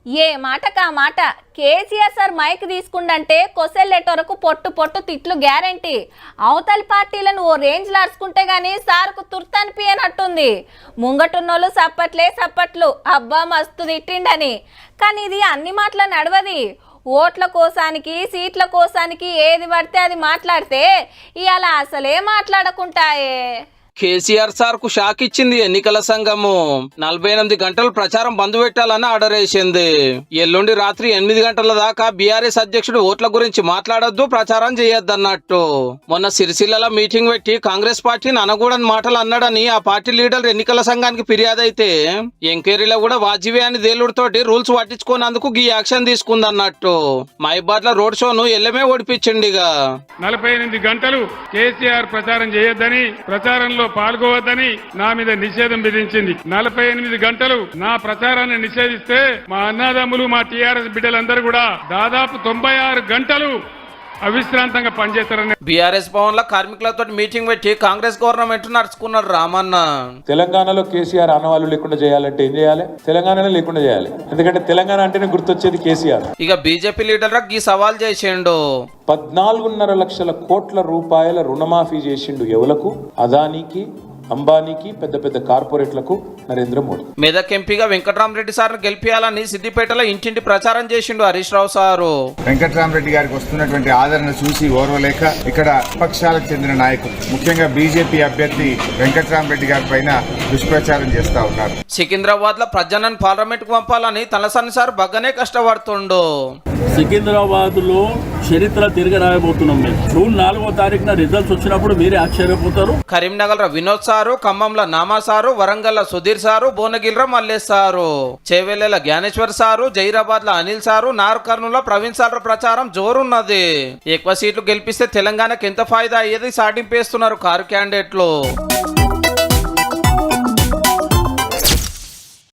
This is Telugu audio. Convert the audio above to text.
ఏ మాటకా మాట కేసీఆర్ సార్ మైక్ తీసుకుండంటే కొసెల్లెటోరకు పొట్టు పొట్టు తిట్లు గ్యారంటీ. అవతలి పార్టీలను ఓ రేంజ్లో అరుచుకుంటే గానీ సార్కు తుర్తనిపియనట్టుంది. ముంగటున్నోళ్ళు సప్పట్లు అబ్బా మస్తు తిట్టిండని. కానీ ఇది అన్ని మాటల నడవది. ఓట్ల కోసానికి సీట్ల కోసానికి ఏది పడితే అది మాట్లాడితే ఇవాళ అసలే మాట్లాడకుంటాయే. కేసీఆర్ సార్ కు షాక్ ఇచ్చింది ఎన్నికల సంఘము. 48 గంటలు ప్రచారం బంద్ పెట్టాలని ఆర్డర్ వేసింది. ఎల్లుండి రాత్రి 8 గంటల దాకా బీఆర్ఎస్ అధ్యక్షుడు ఓట్ల గురించి మాట్లాడొద్దు, ప్రచారం చేయొద్దన్నట్టు. మొన్న సిరిసిల్లలో మీటింగ్ పెట్టి కాంగ్రెస్ పార్టీని అనకూడని మాటలు అన్నాడని ఆ పార్టీ లీడర్ ఎన్నికల సంఘానికి ఫిర్యాదు అయితే ఎంక్వైరీలో కూడా వాజివే అని దేలుడితోటి రూల్స్ పట్టించుకున్నందుకు ఈ యాక్షన్ తీసుకుందన్నట్టు. మైబాద్ లో రోడ్ షోను ఎల్లమే ఓడిపించిండిగా. 48 గంటలు కేసీఆర్ ప్రచారం చేయొద్దని, ప్రచారంలో పాల్గొవద్దని నా మీద నిషేధం విధించింది. 48 గంటలు నా ప్రచారాన్ని నిషేధిస్తే మా అన్నదమ్ములు, మా టీఆర్ఎస్ బిడ్డలందరూ కూడా దాదాపు 96 గంటలు అవిశ్రాంతంగా పనిచేస్తారని బీఆర్ఎస్ భవన్ లో కార్మికులతో మీటింగ్ పెట్టి కాంగ్రెస్ గవర్నమెంట్ నడుచుకున్నాడు రామన్న. తెలంగాణలో కేసీఆర్ ఆనవాళ్ళు లేకుండా చేయాలంటే ఏం చేయాలి? తెలంగాణలో లేకుండా చేయాలి. ఎందుకంటే తెలంగాణ అంటేనే గుర్తొచ్చేది కేసీఆర్. ఇక బీజేపీ లీడర్ ఈ సవాల్ చేసిండు. 14.5 లక్షల కోట్ల రూపాయల రుణమాఫీ చేసిండు ఎవలకు? అదానికి, అంబానీకి, పెద్ద పెద్ద కార్పొరేట్లకు నరేంద్ర మోడీ. మెదక్ ఎంపీగా వెంకటరామరెడ్డి సార్ గెలిపియాలని సిద్దిపేటలో ఇంటింటి ప్రచారం చేసిండు హరీష్ రావు సారు. వెంకటరామరెడ్డి గారికి వస్తున్నటువంటి ఆదరణ చూసి ఓర్వలేక ఇక్కడ పక్షాలకు చెందిన నాయకులు, ముఖ్యంగా బీజేపీ అభ్యర్థి వెంకటరామరెడ్డి గారి పైన దుష్ప్రచారం చేస్తా ఉన్నారు. సికింద్రాబాద్ లో ప్రజలను పార్లమెంట్ కు పంపాలని తలసాని సార్ బాగానే కష్టపడుతుండు. సికింద్రాబాద్ లో చరిత్ర తిరిగి రాయబోతున్నాం. మేము జూన్ 4వ తారీఖున రిజల్ట్స్ వచ్చినప్పుడు మీరే ఆశ్చర్యపోతారు. కరీంనగర్ లో వినోద్ సారు, ఖమ్మంలో నామా సారు, వరంగల్ లో సుధీర్ సారు, భువనగిరిలో మల్లేష్ సారు, చేవెళ్ల జ్ఞానేశ్వర్ సారు, జైరాబాద్ లో అనిల్ సారు, నార్కర్నూలు లో ప్రవీణ్ సార్ ప్రచారం జోరున్నది. ఎక్కువ సీట్లు గెలిపిస్తే తెలంగాణకి ఎంత ఫాయిదా అయ్యేది సాటింపేస్తున్నారు కారు క్యాండిడేట్లు.